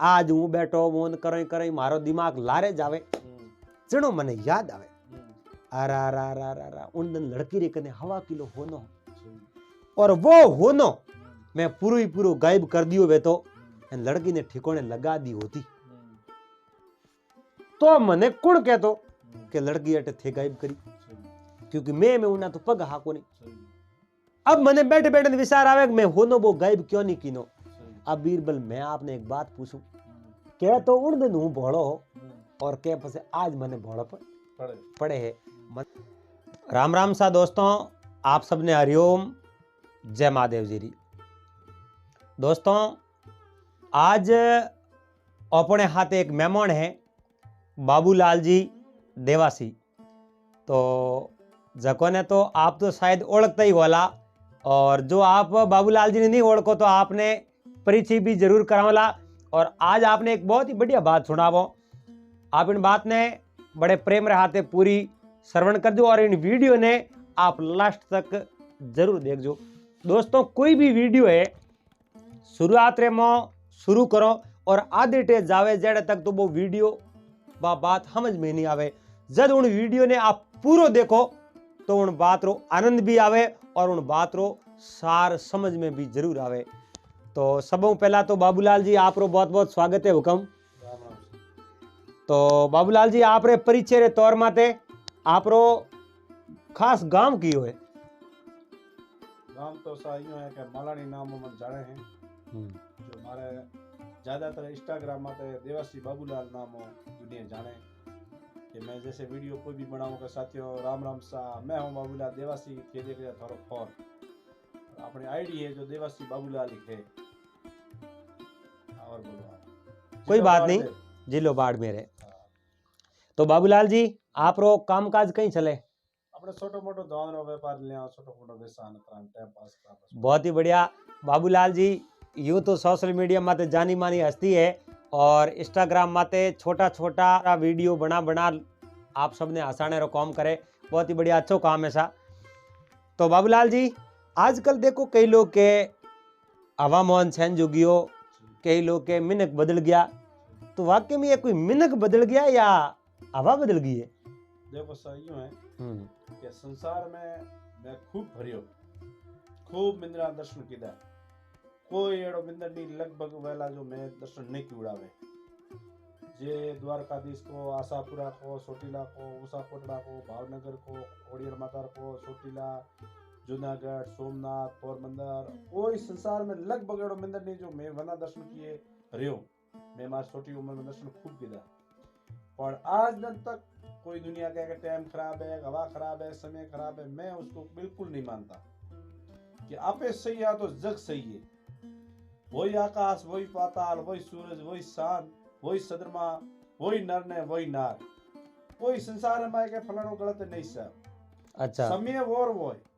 आज हूँ बैठो मोन करई करई मारो दिमाग लारे जावे जणो मने याद आवे अरा रा रा रा रा उन दिन लड़की रे कने हवा किलो होनो और वो होनो मैं पूरो ही पूरो गायब कर दियो वे तो लड़की ने ठिकाने लगा दी होती तो मने कौन कहतो कि लड़की अटे थे गायब करी क्योंकि मैं उन्ना तो पग हाको नहीं। अब मने बैठे बैठे विचार आवे कि मैं होनो वो गायब क्यों नहीं कीनो। अब बीरबल मैं आपने एक बात पूछूं क्या तो उन दिन हूं भोड़ो और क्या पसे आज मने भोड़ो पड़े है। राम राम सा दोस्तों, आप सबने हरिओम, जय महादेव जी। दोस्तों आज अपने हाथ एक मेहमान है बाबूलाल जी देवासी। तो जको ने तो आप तो शायद ओळखता ही होला और जो आप बाबूलाल जी ने नहीं ओळखो तो आपने परिचय भी जरूर करावला। और आज आपने एक बहुत ही बढ़िया बात सुनावो। आप इन बात ने बड़े प्रेम रहाते पूरी श्रवण कर दो और इन वीडियो ने आप लास्ट तक जरूर देख जो। दोस्तों कोई भी वीडियो है शुरुआत रे में शुरू करो और आधे टे जावे जेड़े तक तो वो वीडियो बात समझ में नहीं आवे। जब उन वीडियो ने आप पूरो देखो तो उन बात रो आनंद भी आवे और उन बात रो सार समझ में भी जरूर आवे। तो सबों पहला तो बाबूलाल जी आप रो बहुत बहुत स्वागत है। हुकम तो बाबूलाल जी आप रे परिचय रे तौर माते आप रो खास गांव की है। गांव तो साइयो है कि मालानी नाम में जाने हैं जो हमारे ज्यादातर इंस्टाग्राम में देवासी बाबूलाल नाम दुनिया जाने कि मैं जैसे वीडियो कोई भी बनाऊंगा साथियों राम राम सा मैं हूं बाबूलाल देवासी के देख रहा थोड़ा फोन अपनी आईडी है जो देवासी बाबूलाल लिखे और बोलो कोई बात नहीं जिलो बाढ़ मेरे। तो बाबूलाल जी आप रो कामकाज कहीं चले अपने छोटो मोटो दवान रो व्यापार ले छोटो मोटो बेसान टाइम पास कर। बहुत ही बढ़िया बाबूलाल जी यूं तो सोशल मीडिया माते जानी मानी हस्ती है और इंस्टाग्राम माते छोटा छोटा वीडियो बना आप सबने हंसाने रो काम करे। बहुत ही बढ़िया अच्छो काम है सा। तो बाबूलाल जी आजकल देखो कई लोग के हवा मोहन छेन जुगियो कई लोग के मिनक बदल गया तो वाकई में ये कोई मिनक बदल गया या हवा बदल गई है। देखो सही है कि संसार में मैं खूब भरियो खूब मिंद्रा दर्शन किया कोई एड़ो मिंदर नहीं लगभग वेला जो मैं दर्शन नहीं किउड़ावे जे द्वारकाधीश को आशापुरा को सोटीला को उषा कोटड़ा को भावनगर को ओडियर माता को सोटीला जूनागढ़ सोमनाथ पोरबंदर कोई संसार में लगभग एड़ो मिंदर नहीं जो मैं वना दर्शन किए रियो मैं मार छोटी उम्र में दर्शन खूब किया पर आज दिन तक कोई दुनिया का टाइम खराब है हवा खराब है समय खराब है मैं उसको बिल्कुल नहीं मानता कि आपे सही है तो जग सही है। वही आकाश वही पाताल वही सूरज वही चांद वही चंद्रमा वही नर ने वही नार कोई संसार में के फलानो गलत नहीं सब। अच्छा समय और वो है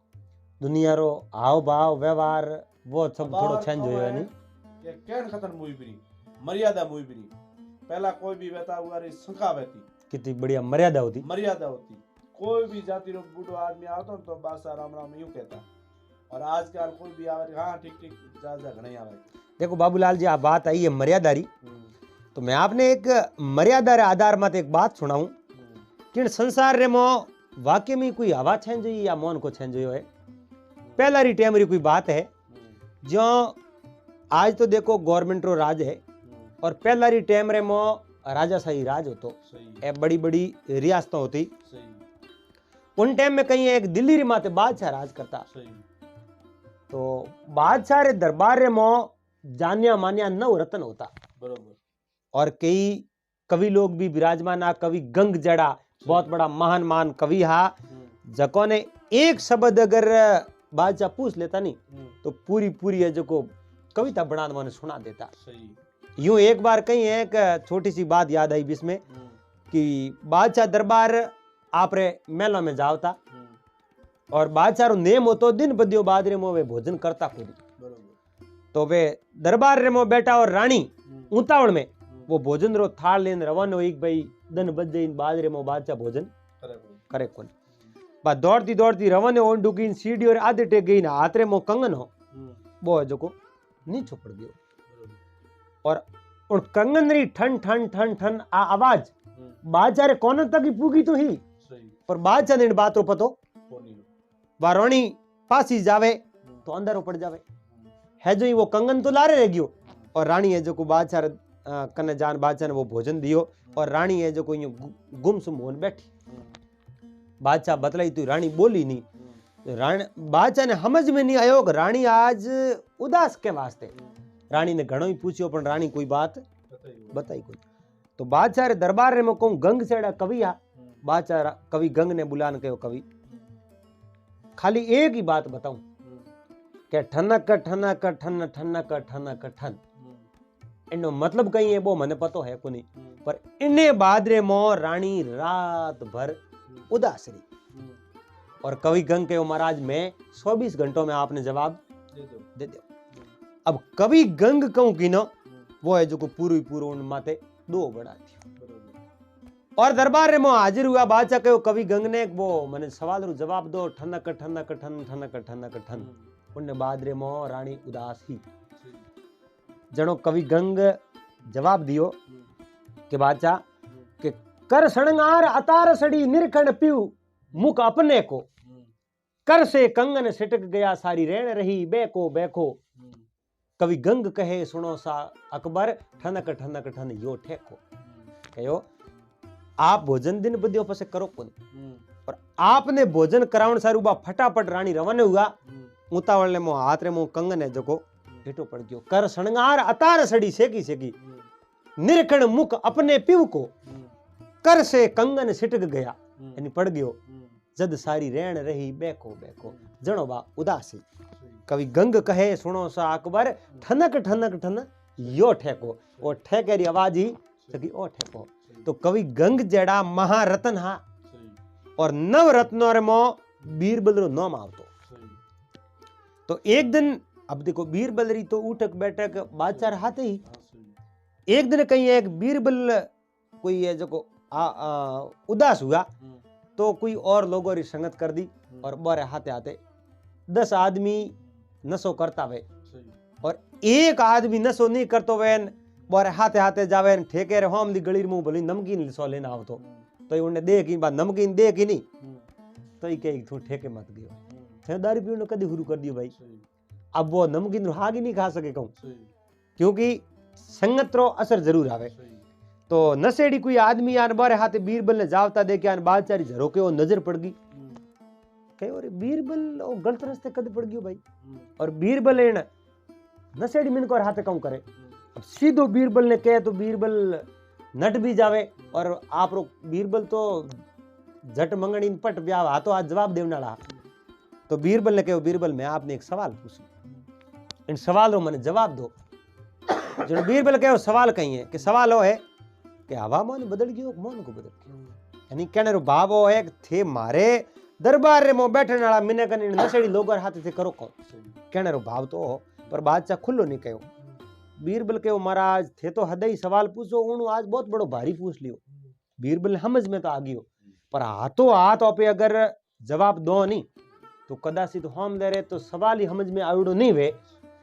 दुनिया रो हाव भाव व्यवहार वो सब थोड़ो चेंज होयो है नहीं ये केन खतन मुई बिरी मर्यादा मुई बिरी पहला कोई भी बेटा हुआ रे शंका बेती कितनी बढ़िया मर्यादा होती कोई भी जाति रो बूढ़ो आदमी आवतो तो बासा राम राम यूं कहता और आजकल कोई भी आवे हाँ ठीक ठीक जा घणे आवे। देखो बाबूलाल जी आप बात आई है मर्यादारी तो मैं आपने एक मर्यादा रे आधार मत एक बात सुनाऊं कि संसार रे मो वाकई में कोई हवा छेंज या मौन को छेंज है। पहला री टाइम री कोई बात है जो आज तो देखो गवर्नमेंट रो राज है और पहला री टाइम रे मो राजाशाही राज होतो ए बड़ी बड़ी रियासतें होती उन टाइम में कहीं एक दिल्ली री माते बादशाह राज करता तो बादशाह रे दरबार रे मो जानिया मानिया नव रत्न होता बरोबर और कई कवि लोग भी विराजमान आ कवि गंग जड़ा बहुत बड़ा महान मान कवि हा जको ने एक शब्द अगर बादशाह पूछ लेता नहीं तो पूरी पूरी है जो को कविता बना मैंने सुना देता। यूं एक बार कहीं एक छोटी सी बात याद आई बीच में कि बादशाह दरबार आप रे मेलों में जावता और बादशाह रो नेम हो तो दिन बदियो बाद रे मो वे भोजन करता खुद तो वे दरबार रे मो बैठा और रानी उतावड़ में वो भोजन रो थाल लेन रवाना हुई भाई दिन बजे इन बाद रे मो बादशाह भोजन करे कोन बा दौड़ती दौड़ती रवाने ओन डुकी सीढ़ी और आधे टेक गई ना हाथ रे मो कंगन हो वो है जो को नीचो पड़ गयो और और कंगन री ठन ठन ठन ठन आ आवाज बादशाह रे कोने तक ही पूगी तो ही पर बादशाह ने बात रो पतो वारोणी पासी जावे तो अंदर पड़ जावे है जो ही वो कंगन तो लारे रह गयो और रानी है जो को बादशाह कने जान बादशाह ने वो भोजन दियो और रानी है जो को गुमसुम होन बैठी बादशाह बतलाई तो रानी बोली नहीं रानी बादशाह ने समझ में नहीं आयो कि रानी आज उदास के वास्ते रानी ने घणो ही पूछ्यो पण रानी कोई बात बताई कोई तो बादशाह रे दरबार रे में कहूं गंग सेड़ा कवि आ बादशाह कवि गंग ने बुलान कहो कवि खाली एक ही बात बताऊं के ठनक ठनक ठन ठनक ठनक ठन इनो मतलब कहीं है वो मने पतो है कोनी पर इने बाद रे मो रानी रात भर उदास रही और कवि गंग के महाराज मैं 24 घंटों में आपने जवाब दे दो अब कवि गंग कहूं की न वो है जो को पूरो उन माते दो बड़ा थी और दरबार रे मो हाजिर हुआ बादशाह कहो कवि गंग ने वो मने सवाल रो जवाब दो ठनक ठनक ठन ठनक ठनक ठन उन्ने बाद रे मो रानी उदास ही जनो कवि गंग जवाब दियो के बादशाह के कर सणंगार अतार सड़ी निरखण पीऊ मुख अपने को कर से कंगन सिटक गया सारी रेण रही बेको बेको कवि गंग कहे सुनो सा अकबर ठनक ठनक ठन यो ठेको कहो आप भोजन दिन बदियो पसे करो कोन और आपने भोजन कराउण सारू बा फटाफट रानी रवाना हुआ उतावल ने मो हाथ रे मो कंगन है जको हेठो पड़ गयो कर सणंगार अतार सड़ी सेकी सेकी निरखण मुख अपने पीव को कर से कंगन सिटक गया यानी पड़ गयो जद सारी रेण रही बेको बेको जणो बा उदासी कवि गंग कहे सुनो सा अकबर ठनक ठनक ठन यो ठेको ओ ठेके री आवाज ही सकी ओ ठेको तो कवि गंग जेड़ा महारत्न हा और नव रत्नों रे मो बीरबल रो नाम आवतो तो एक दिन अब देखो बीरबल री तो उठक बैठक बादशाह हाथे ही एक दिन कहीं एक बीरबल कोई है जो को उदास हुआ तो कोई और लोगों री संगत कर दी और बारे हाथे हाथे 10 आदमी नशो करता वे और एक आदमी नशो नहीं करतो वे बारे हाथे हाथे जावे ठेके रे होम दी गली मुंह भली नमकीन सो लेना आवतो तो उन्हें दे की बात नमकीन दे की नहीं तो ये कहे तू ठेके मत गयो थे दारू पीने कदी शुरू कर दियो भाई अब वो नमकीन हाग ही नहीं खा सके कहूं क्योंकि संगत रो असर जरूर आवे तो नशेड़ी कोई आदमी आन बारे हाथे बीरबल ने जावता दे के आन बादशाह झरो के वो नजर पड़ गई कहे अरे बीरबल ओ गलत रास्ते कद पड़ गयो भाई और बीरबल एन नशेड़ी मिन को हाथे कहूं करे अब सीधो बीरबल ने कहे तो बीरबल नट भी जावे और आप रो बीरबल तो झट मंगणी पट ब्याह हाथो आज जवाब देवना ला तो बीरबल ने कहो बीरबल मैं आपने एक सवाल पूछूं इन सवाल रो मने जवाब दो जो बीरबल कहो सवाल कहीं है कि सवाल हो है कि हवा मन बदल गयो मन को बदल गयो यानी कहने रो भाव हो है थे मारे दरबार रे मो बैठने वाला मिने कने नशेड़ी लोगों हाथ से करो कौन कहने रो भाव तो हो पर बादशाह खुल्लो नहीं कहो बीरबल कहो महाराज थे तो हदई सवाल पूछो उन आज बहुत बड़ो भारी पूछ लियो बीरबल समझ में तो आ गयो पर हाथों हाथ पे अगर जवाब दो नहीं तो कदाचित हम दे रहे तो सवाल ही समझ में आवड़ो नहीं वे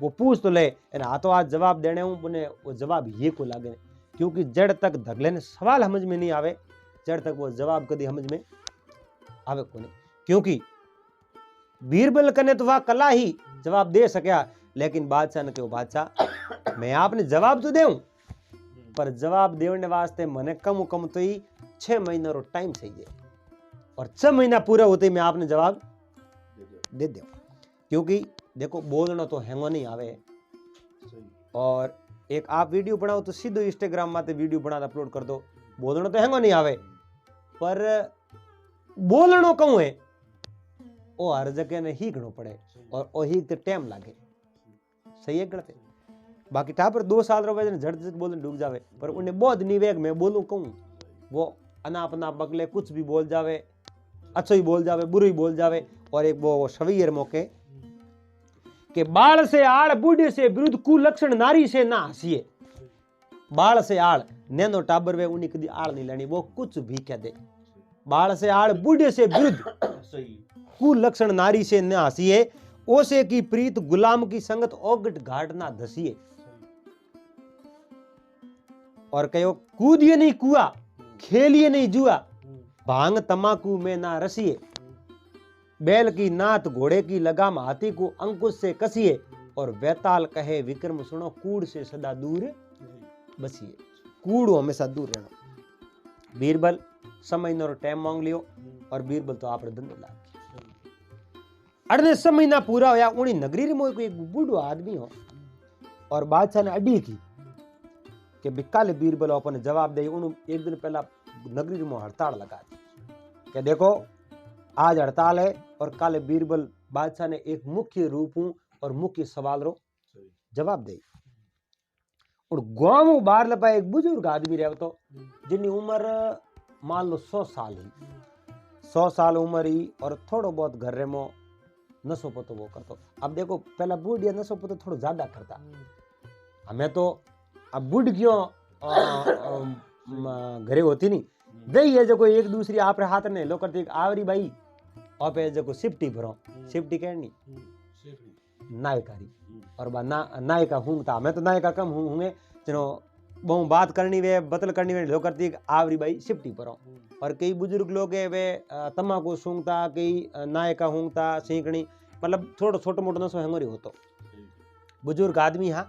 वो पूछ तो ले हाथों हाथ जवाब देने हूं बने वो जवाब ये को लागे क्योंकि जड़ तक धगले ने सवाल समझ में नहीं आवे जड़ तक वो जवाब कदी समझ में आवे को नहीं क्योंकि बीरबल कने तो वह कला ही जवाब दे सकया लेकिन बादशाह ने कहो बादशाह मैं आपने जवाब तो देऊं पर जवाब देने वास्ते मने कम तो ही 6 महीना रो टाइम चाहिए और 6 महीना पूरा होते ही मैं आपने जवाब दे दो क्योंकि देखो बोलना तो हैंगो नहीं आवे और एक आप वीडियो बनाओ तो सीधो इंस्टाग्राम माते वीडियो बना अपलोड कर दो बोलना तो हैंगो नहीं आवे पर बोलनो कहूं है ओ हर जगह ने ही घणो पड़े और ओ ही तो टाइम लागे सही है गलत है बाकी टापर 2 साल रो वजन झट झट बोलने डूब जावे पर उन्हें बहुत निवेग मैं बोलूं कहूं वो अनाप अनाप बगले कुछ भी बोल जावे अच्छो ही बोल जावे बुरो ही बोल जावे और एक वो शवीर मौके के बाल से आड़ बूढ़े से विरुद्ध कुलक्षण नारी से ना हंसिए बाल से आड़ नैनो टाबर वे उन्हीं कदी आड़ नहीं लेनी वो कुछ भी कह दे बाल से आड़ बूढ़े से विरुद्ध कुलक्षण नारी से न हंसिए ओसे की प्रीत गुलाम की संगत ओगट घाट ना धसिए और कहो कूदिए नहीं कुआ, खेलिए नहीं जुआ, भांग तमाकू में ना रसिए, बैल की नात घोड़े की लगाम हाथी को अंकुश से कसिए, और बैताल कहे विक्रम सुनो कूड़ से सदा दूर बसिए। कूड़ हमेशा दूर रहना। बीरबल समय नो टाइम मांग लियो और बीरबल तो आप धंधो लाग अड़ने समय ना पूरा होया उनी नगरी में कोई एक बूढ़ो आदमी हो और बादशाह ने अड़ी की कि बिकाले बीरबल अपन जवाब दे। उन एक दिन पहला नगरी में हड़ताल लगा दी कि देखो आज हड़ताल है और काले बीरबल बादशाह ने एक मुख्य रूप और मुख्य सवाल रो जवाब दे। और गांव बाहर लपा एक बुजुर्ग आदमी रहे तो जिनकी उम्र मान लो 100 साल ही, 100 साल उम्र ही और थोड़ो बहुत घर रे मो नशो पतो वो करतो। अब देखो पहला बूढ़िया नशो पतो थोड़ो ज्यादा करता, हमें तो अब बूढ़ क्यों घरे होती नहीं वही है जो कोई एक दूसरी आप हाथ ने लो करती आवरी भाई और पे जो सिफ्टी भरो सिफ्टी कहनी नायकारी और नायका हूंगता हमें तो नायका कम होंगे चलो बहु बात करनी वे बतल करनी वे लो करती आवरी भाई सिफ्टी भरो। और कई बुजुर्ग लोग है वे तम्बाकू सूंघता, कई नायका हूंगता सींकनी, मतलब थोड़ा छोटो मोटो नशो हेंगोरी होतो बुजुर्ग आदमी। हाँ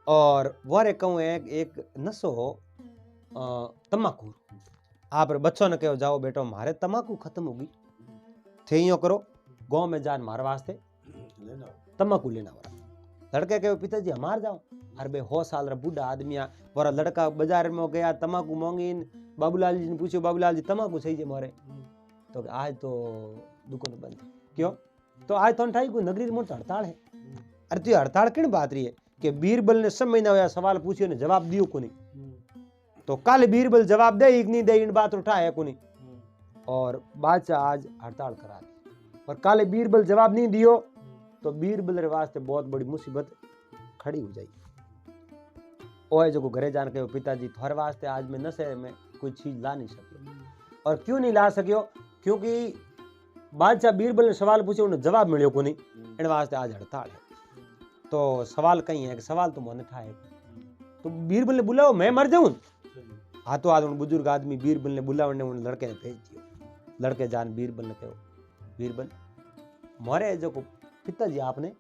और वारे कहूँ एक नशो हो तम्बाकू। आप बच्चों ने कहो जाओ बेटो मारे तम्बाकू खत्म होगी थे यो करो गांव में जान मार वास्ते तम्बाकू लेना वाला। लड़के कहो पिताजी हमार जाओ। अरे बे 100 साल रा बूढ़ा आदमी वारा लड़का बाजार में गया तम्बाकू मांगी। बाबूलाल जी ने पूछो बाबूलाल जी तम्बाकू सही है मारे तो आज तो दुकान बंद है। क्यों? तो आज तो ठाई कोई नगरी में हड़ताल है। अरे तू हड़ताल किन बात रही है कि बीरबल ने सब महीना होया सवाल पूछियो ने जवाब दियो को नहीं। तो कल बीरबल जवाब दे नहीं दे इन बात उठाया को नहीं और बादशाह आज हड़ताल करा दी। और कल बीरबल जवाब नहीं दियो तो बीरबल रे वास्ते बहुत बड़ी मुसीबत खड़ी हो जाएगी। ओए जो घरे जान के पिताजी थारे वास्ते आज मैं नशे में कोई चीज ला नहीं सकियो। और क्यों नहीं ला सकियो? क्योंकि बादशाह बीरबल ने सवाल पूछे उन्हें जवाब मिलियो को नहीं, इन वास्ते आज हड़ताल है। तो सवाल कहीं है कि सवाल तो मोने ठाए। तो बीरबल ने बुलाओ मैं मर जाऊं। हाँ तो आज उन बुजुर्ग आदमी बीरबल ने बुलाओ ने उन लड़के ने भेज दियो। लड़के जान बीरबल ने कहो बीरबल मोरे जो पिताजी आपने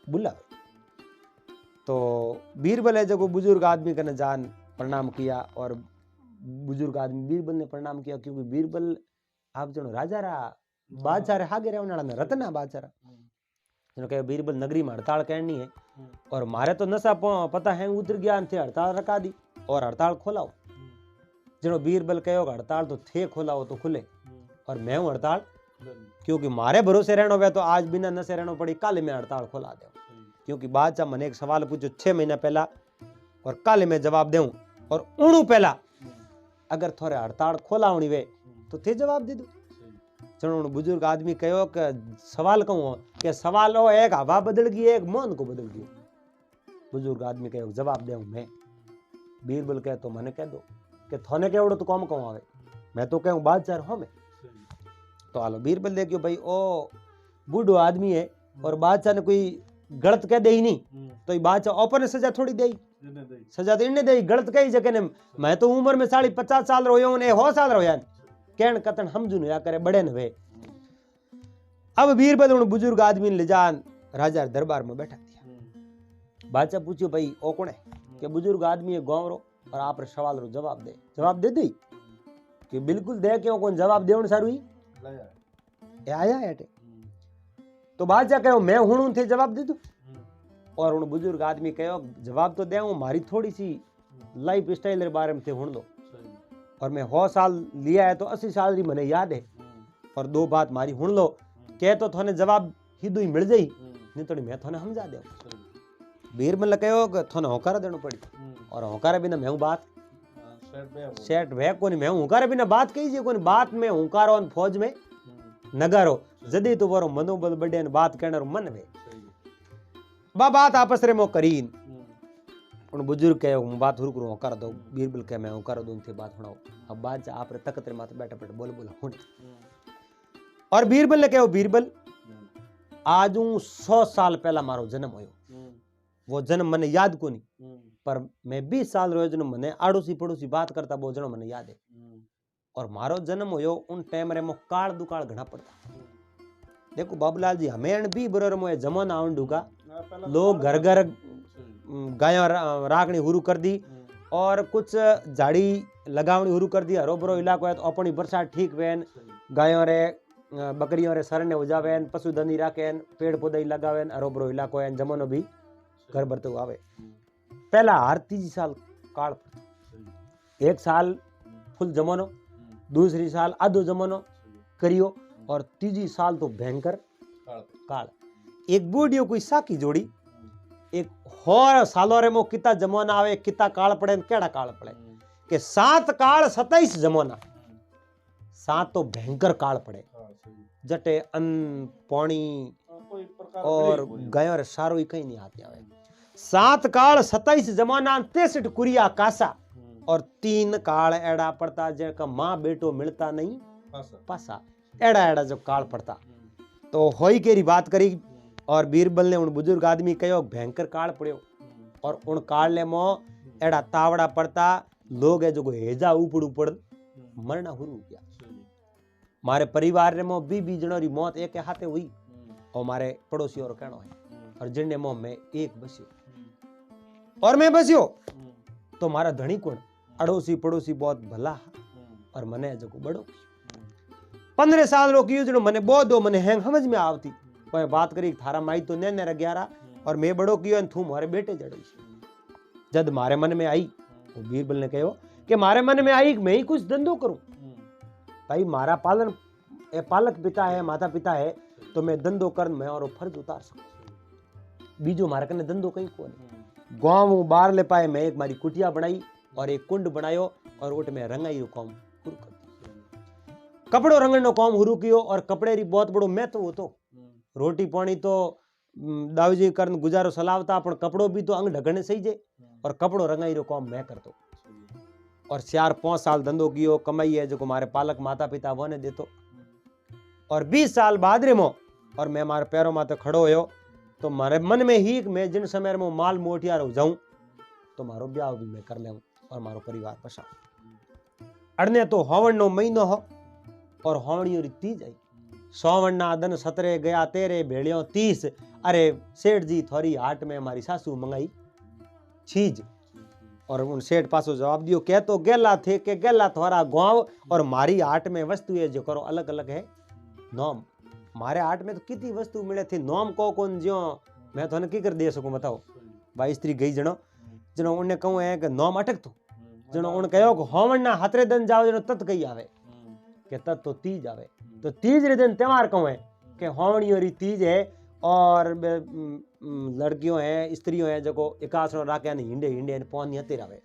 बुला। तो बीरबल है जो बुजुर्ग आदमी का जान प्रणाम किया और बुजुर्ग आदमी बीरबल ने प्रणाम किया क्योंकि बीरबल आप जो राजा रा बादशाह रे हागे रहने वाला रत्ना बादशाह रा कहे बीरबल नगरी में हड़ताल कहनी है और मारे तो नशा पता है उतर गया थे हड़ताल रखा दी और हड़ताल खोलाओ। जो बीरबल कहो हड़ताल तो थे खोलाओ तो खुले और मैं हूँ हड़ताल क्योंकि मारे भरोसे रहना हुआ तो आज बिना नशे रहना पड़ी काले में हड़ताल खोला दे। क्योंकि बादशाह मैंने एक सवाल पूछो 6 महीना पहला और काले में जवाब दूं और उणु पहला अगर थोड़े हड़ताल खोला होनी वे तो थे जवाब दे दो। चलो बुजुर्ग आदमी कहो कि सवाल कहूँ कि सवाल हो एक हवा बदल गई एक मन को बदल गई। बुजुर्ग आदमी कहो जवाब दे मैं। बीरबल कहे तो मैंने कह दो कि थोने केवड़ो तो कौन कहूँ आवे मैं तो कहूँ बादशाह हो मैं। तो हालो बीरबल देखियो भाई ओ बूढ़ो आदमी है और बादशाह ने कोई गलत कह दे ही नहीं तो बादशाह ओपन सजा थोड़ी दे सजा तो इन्हें दे गलत कही जगह ने मैं तो उम्र में 50 साल रोयो ने 100 साल रोया कहन कतन हमजू या करे बड़े न वे। अब बीरबल उन बुजुर्ग आदमी ने ले जान राजा दरबार में बैठा दिया। बादशाह पूछियो भाई ओ कौन है कि बुजुर्ग आदमी है गांव रो और आप सवाल रो जवाब दे दी कि बिल्कुल दे क्यों कौन जवाब देवन सारू ही आया है। तो बादशाह कहो मैं हूं थे जवाब दे दो और उन बुजुर्ग आदमी कहो जवाब तो दे मारी थोड़ी सी लाइफ स्टाइल रे बारे में थे हुण दो और मैं 100 साल लिया है तो 80 साल री मने याद है और 2 बात मारी हुण लो कह तो थोने जवाब हिदू ही मिल जाई नहीं तो मैं थोने समझा दे। बीरबल कहो कि थोने होकार देनो पड़ी और होकार बिना मैं बात सेट वे कोनी मैं होकार बिना बात कही जे कोनी बात में होकारो और फौज में नगारो जदी तो वरो मनोबल बढ़े बात कहने मन वे बात आपस रे मो करीन उन बुजुर्ग कहे हूं बात हुर करूं कर दो। बीरबल कहे मैं कर दूं थे बात सुनाओ। अब बात आप रे तख्त रे माथे बैठा बैठा बोल हुन और बीरबल ने कहो बीरबल आज 100 साल पहला मारो जन्म होयो वो जन्म मने याद कोनी पर मैं 20 साल रो जनो मने आड़ोसी पड़ोसी बात करता बहुत जनो मने याद है। और मारो जन्म होयो उन टाइम रे मो काल दुकाल घना पड़ता। देखो बाबूलाल जी हमें भी बरोर मोए जमाना आउंडूगा लोग घर घर गायों राखनी हुरू कर दी और कुछ झाड़ी लगावनी हुरू कर दी। हरो भरो इलाको है तो अपनी बरसात ठीक वेन गायों रे बकरियों रे सरने हो जावेन पशुधनी राखेन पेड़ पौधे लगावेन हरो भरो इलाको है जमानो भी घर भरते आवे। पहला हर 3 साल काल एक साल फुल जमानो दूसरी साल आधो जमानो करियो और तीजी साल तो भयंकर काल। एक बूढ़ियो कोई साकी जोड़ी एक होर सालों रे मो किता जमाना आवे किता काल पड़े केड़ा काल पड़े के 7 काल 27 जमाना 7 तो भयंकर काल पड़े जटे अन्न पानी और गायों रे सारो ही कहीं नहीं आते आवे। 7 काल 27 जमाना 63 कुरिया कासा और 3 काल एड़ा पड़ता जेका मां बेटो मिलता नहीं पासा एड़ा एड़ा जो काल पड़ता। तो होई केरी बात करी और बीरबल ने उन बुजुर्ग आदमी कहो भयंकर काल पड़ियो और उन काल ले मो एड़ा तावड़ा पड़ता लोग है जो हेजा ऊपड़ ऊपड़ मरना हुरू गया। मारे परिवार रे मो 20 जनों री मौत एक हाथे हुई और मारे पड़ोसी और कहनो है और जिन्ने मो मैं एक बसियो और मैं बसियो तो मारा धनी कौन अड़ोसी पड़ोसी बहुत भला और मने जो बड़ो 15 साल रो कियो जनो मने बहुत दो मने हैंग समझ में आवती कोई बात करी थारा माई तो ने 11 और मैं बड़ो कियो थू मारे बेटे जड़ी जद मारे मन में आई तो बीरबल ने कहो कि मारे मन में आई मैं ही कुछ धंधो करूं भाई मारा पालन ए पालक पिता है माता पिता है तो मैं धंधो कर मैं और फर्ज उतार सकूं। बीजो मारे कने धंधो कहीं को नहीं गांव बाहर ले पाए मैं एक मारी कुटिया बनाई और एक कुंड बनायो और उठ में रंगाई काम शुरू कर कपड़ो रंगन नो काम शुरू कियो और कपड़े री बहुत बड़ो मैं तो होतो रोटी पानी तो दाऊजी करन गुजारो सलावता पण कपड़ो भी तो अंग ढकने सही जे और कपड़ो रंगाई रो काम मैं करतो और 4-5 साल धंधो कियो कमाई है जो मारे पालक माता पिता वो ने देतो और 20 साल बाद रे मो और मैं मारे पैरों माते खड़ो होयो तो मारे मन में ही मैं जिन समय में माल मोटियार हो जाऊं तो मारो ब्याह भी मैं कर लेऊं और मारो परिवार पसा अड़ने तो हवन नो महीनो हो और हवणियों री तीज आई सौवन ना दन 17 गया 13 भेड़ियों 30 अरे सेठ जी थोड़ी हाट में हमारी सासू मंगाई चीज और उन सेठ पासो जवाब दियो कह तो गेला थे के गेला थोड़ा गांव और मारी हाट में वस्तु है जो करो अलग अलग है नोम मारे हाट में तो कितनी वस्तु मिले थे नोम को कौन जो मैं तो की कर दे सकूं बताओ भाई स्त्री गई जनो जनो उन्हें कहूं है कि नोम अटक तो जनो उन कहो कि होवन ना हतरे दिन जाओ जनो तत कही आवे के तत तो तीज आवे तो तीज रे दिन त्योहार कहूं है कि होवणियों री तीज है और लड़कियों है स्त्रियों है जो एकासनो राख्या ने हिंडे हिंडे पौनी हते रहे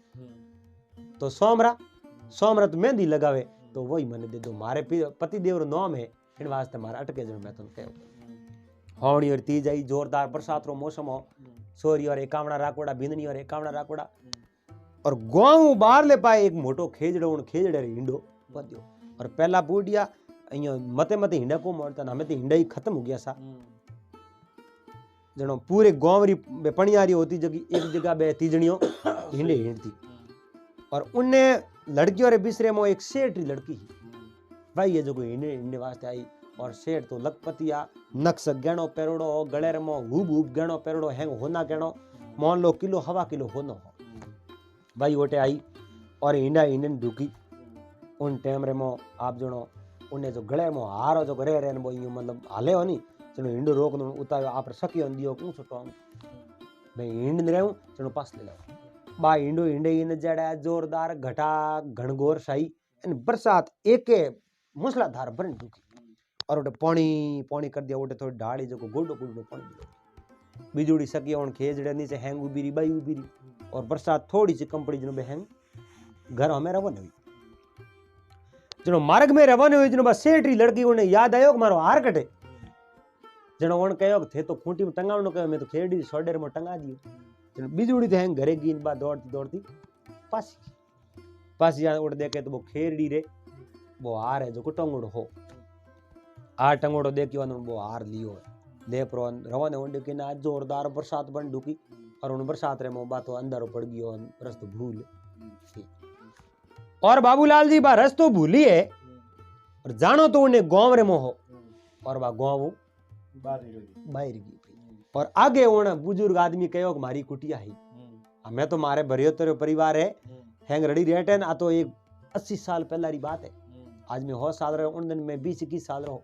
तो सोमरा तो मेहंदी लगावे तो वही मने दे दो मारे पति देव रो नाम है इन वास्ते मारा अटके जन मैं तुम कहो होवणी और तीज आई जोरदार बरसात रो मौसम हो सोरी और एकावड़ा राकोड़ा बिंदनी और एकावड़ा राकोड़ा और गांव बाहर ले पाए एक मोटो खेजड़ो उन खेजड़े रे हिंडो पद्यो और पहला बूढ़िया अयो मते मते हिंडा को मोड़ता ना हमें तो हिंडा ही खत्म हो गया सा जनो पूरे गांव री पणियारी होती जगह एक जगह बे तीजणियों हिंडे हिंडती और उनने लड़कियों रे बिसरे मो एक सेठ री लड़की ही भाई ये जो हिंडे हिंडे वास्ते आई और सेठ तो लखपतिया नक्स गहणो पेरोड़ो गले रे मो हुब हुब गहणो पेरोड़ो हैंग होना गहणो मान लो किलो हवा किलो होनो हो भाई ओटे आई और हिंडा हिंडन ढुकी उन टाइम रे मो आप जनो उन्हें जो गले मो हारो जो रे रे मो यूं मतलब हाले हो नी चलो हिंडो रोक नो उतारो आप सकियो दियो कु छटो मैं हिंड ने रहूं चलो पास ले लो बा हिंडो हिंडे इन जड़ा जोरदार घटा घनघोर साई इन बरसात एके मूसलाधार बरन दुखी और ओटे पानी कर दिया ओटे थोड़ी ढाड़ी जो गोडो गोडो पानी दियो बिजुड़ी सकियो उन खेजड़े नीचे हैंग उबीरी बाई उबीरी और बरसात थोड़ी सी कम पड़ी जनो बे हैंग घर हमें रवन हुई जनो मार्ग में रवन हुई जनो बस सेठ री लड़की उन्हें याद आयो कि मारो हार कटे जनो उन कहो थे तो खूंटी में टंगावनो कहो मैं तो खेड़ी सोडेर में टंगा दियो जनो बिजुड़ी थे घरे गीन बा दौड़ती दौड़ती पासी उड़ देखे तो वो खेरड़ी रे वो हार है जो को टंगोड़ो हो आ टंगोड़ो देखियो वो हार लियो ले प्रो रवाने उंडे के ना जोरदार बरसात बन ढुकी और उन बरसात रे मो बातो अंधारो पड़ गयो रस्तो भूल। और बाबूलाल जी बा रस्तो भूली है और जानो तो उन्हें गांव रे मो हो और बा गांव बाहर गई और आगे उन बुजुर्ग आदमी कहो कि मारी कुटिया है। हमें तो मारे बरियोतर परिवार है हैंग रड़ी रेट है। आ तो एक 80 साल पहला री बात है। आज में हो साल रहे उन दिन में 20-21 साल रहो।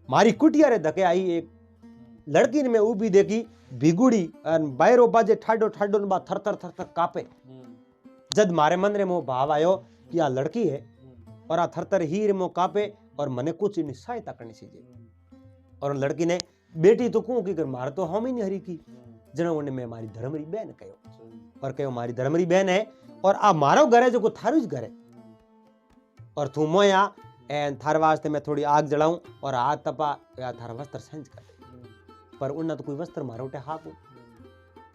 मारी कुटिया रे धके आई एक लड़की ने मैं ऊबी देखी भिगुड़ी बायरो बाजे ठाडो ठाडो बा थर थर थर थर कापे। जद मारे मन रे मो भाव आयो कि आ लड़की है और आ थर थर ही रे मो कापे और मने कुछ इनी सहायता करनी चाहिए। और लड़की ने बेटी तो कहूं कि कर मार तो हम ही नहीं हरी की जनो उन्हें मैं मारी धर्मरी बहन कहो और कहो मारी धर्मरी बहन है और आ मारो घर है जो को थारू ज घर है और तू मोया एन थार वास्ते मैं थोड़ी आग जलाऊं और हाथ तपा या थारा वस्त्र संज कर पर उन्ना तो कोई वस्त्र मारे उठे हाको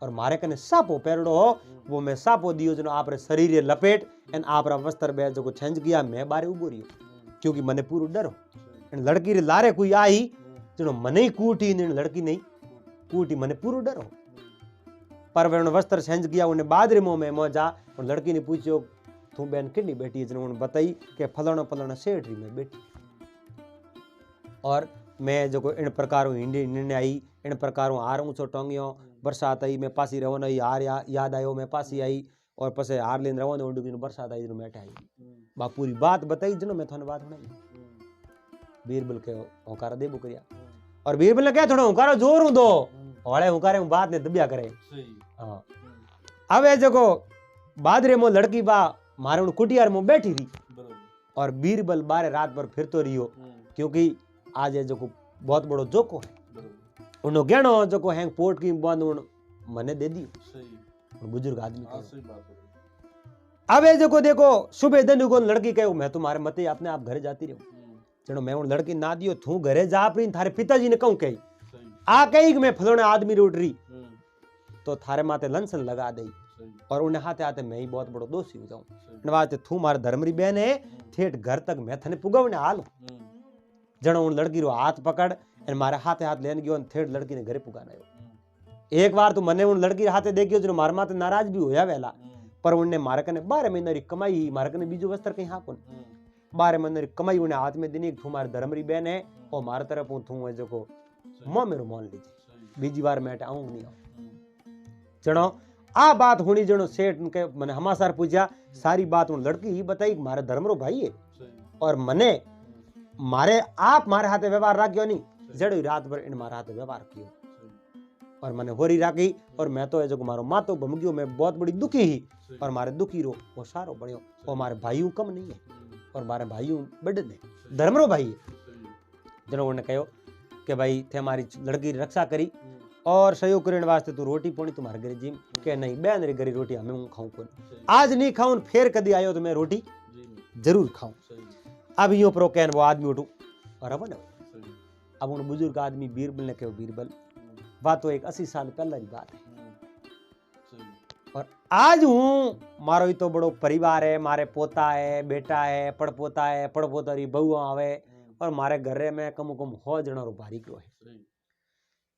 और मारे कने सापो पैरड़ो हो वो मैं सापो दियो जनो आपरे शरीर रे लपेट एन आपरा वस्त्र बे जो को छंज गया मैं बारे उबो रियो क्योंकि मने पूरो डर हो। एन लड़की रे लारे कोई आई जनो मने कूटी ने लड़की नहीं कूटी मने पूरो डर हो पर वे वस्त्र छंज गया उन्हें बाद रे में मौजा और लड़की ने पूछो तू बहन कितनी बेटी जनो उन्हें बताई कि फलाना फलाना सेठ री में बेटी और मैं जो इन प्रकार हिंडने आई इन प्रकार हार ऊंचो टोंगियो बरसात आई मैं पासी रहो नहीं हार याद आयो मैं पासी आई और पसे हार लेन रहो उंडू बरसात आई मैं आई बा पूरी बात बताई जनो मैं थाने बात सुनाई। बीरबल के होकारा देबो करिया और बीरबल ने क्या थोड़ा होकारा जोर हूं दो होले होकारे बात ने दबिया करे। हां अब ए जको बादरे मो लड़की बा मारे उन कुटियार में बैठी रही और बीरबल बारे रात भर फिरतो रियो क्योंकि आज ये जो बहुत बड़ो जोको है उनो गहनो जो है पोर्ट की बंद उन मने दे दियो बुजुर्ग आदमी अब ये जो देखो सुबह दिन को लड़की कहो मैं तुम्हारे मते अपने आप घरे जाती रहूं चलो मैं उन लड़की ना दियो तू घरे जा अपनी थारे पिताजी ने कहूं कही आ कही मैं फलोने आदमी रोट रही तो थारे माते लंसन लगा दे और उन्हें हाथे हाथे मैं ही बहुत बड़ो दोषी हो जाऊं वास्ते तू मारे धर्मरी बहन है ठेठ घर तक मैं थने पुगवने हाल जनो उन लड़की रो हाथ पकड़ और मारे हाथे हाथ लेन गयो ठेठ लड़की ने घरे पुगाना एक बार तो मने उन लड़की हाथे देखियो जो मारे माते नाराज भी होया वेला पर उन्हें मारे कने 12 महीने री कमाई मारे कने बीजो वस्त्र कहीं हां कोन 12 महीने री कमाई उन्हें हाथ में दिनी तू मारे धर्मरी बहन है और मारे तरफ तू है जो मो मेरो मान लीजिए बीजी बार मैं आऊं नहीं आऊं जनो आ बात होनी जनो सेठ के मने हमासार पूछा सारी बात उन लड़की ही बताई मारे धर्मरो भाई है और मने मारे आप मारे हाथे व्यवहार राख्यो नहीं जड़ी रात भर इन मारे हाथे व्यवहार कियो और मने होरी राखी और मैं तो जो मारो मातो बम गयो मैं बहुत बड़ी दुखी ही और मारे दुखी रो वो सारो बणियो और मारे भाईयों कम नहीं है और मारे भाईयों बड़े ने धर्मरो भाई है जनो उन्हें कहो कि भाई थे हमारी लड़की रक्षा करी और सहयोग करने वास्ते तू रोटी पोनी तुम्हारे घरे जिम के नहीं बहन रे घरे रोटी हमें खाऊं कौन आज नहीं खाऊं फिर कदी आयो तो मैं रोटी जरूर खाऊं। अब यो प्रो कहन वो आदमी उठू और अब उन बुजुर्ग आदमी बीरबल ने कहो बीरबल बात तो एक 80 साल पहले की बात है और आज हूं मारो तो बड़ो परिवार है मारे पोता है बेटा है पड़पोता री बहू आवे और मारे घरे में कम हो जनो रो भारी क्यों है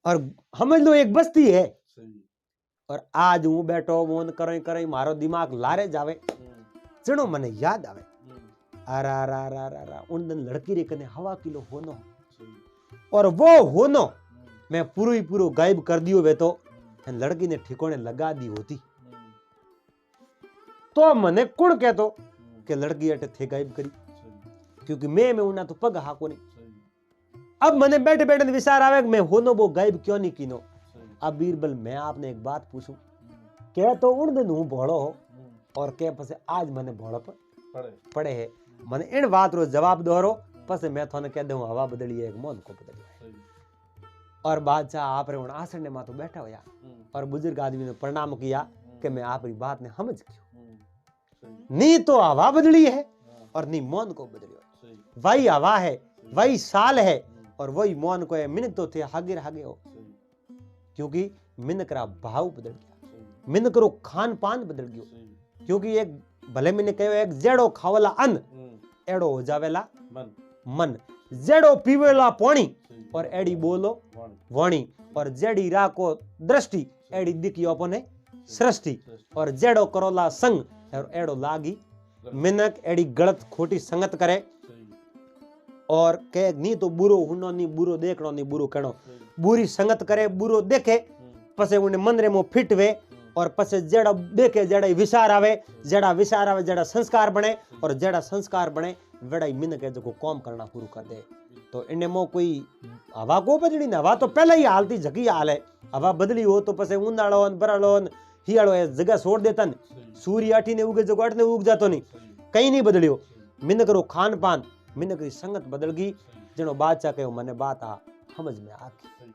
और समझ लो एक बस्ती है और आज हूं बैठो मोन करो मारो दिमाग लारे जावे जनो मने याद आवे अरा उन दिन लड़की रे कने हवा किलो होनो और वो होनो मैं पूरो ही पूरो गायब कर दियो वे तो लड़की ने ठिकाने लगा दी होती तो मने कुण कहतो कि लड़की अटे थे गायब करी क्योंकि मैं उन्ना तो पग हाको नहीं। अब मने बैठे बैठे विचार आवे मैं होनो वो गायब क्यों नहीं कीनो। अब बीरबल मैं आपने एक बात पूछूं क्या तो उन दिन हूं भोड़ो और क्या पसे आज मने भोड़ो पर पड़े है मने इन बात रो जवाब दोरो पसे मैं थाने कह दूं हवा बदली है एक मन को बदली और बादशाह आप रे आसन ने मातो बैठा होया और बुजुर्ग आदमी ने प्रणाम किया कि मैं आपकी बात ने समझ गयो नी तो हवा बदली है और नी मौन को बदली है वही हवा है वही साल है और वही मौन को है मिनक तो थे हागे हागे हो क्योंकि मिनक रा भाव बदल गया मिनक रो खान पान बदल गयो क्योंकि एक भले मैंने कहो एक जेड़ो खावला अन्न एड़ो हो जावेला मन जेड़ो पीवेला पानी और एड़ी बोलो वाणी और जेड़ी राको दृष्टि एड़ी दिखियो अपने सृष्टि और जेड़ो करोला संग और एड़ो लागी मिनक एड़ी गलत खोटी संगत करे और कहे नी तो बुरो हुनो नी बुरो देखनो नी बुरो कहनो बुरी संगत करे बुरो देखे पसे उन्हें मंदरे में फिट वे और पसे जेड़ा देखे जेड़ा विचार आवे जेड़ा संस्कार बने और जेड़ा संस्कार बने वेड़ा ही मिनक है जो काम करना शुरू कर दे। तो इन्हें मो कोई हवा को बदली ना हवा तो पहले ही हालती झकी हाल है हवा बदली हो तो पसे उंदाड़ो बराड़ो हियाड़ो है जगह छोड़ देतन सूर्य आठी ने उगे जो अट ने उग जातो नहीं कहीं नहीं बदलियो मिनक रो खान पान मिनक री संगत बदल गई जनो बादशाह कहो मने बात आ समझ में आ गई।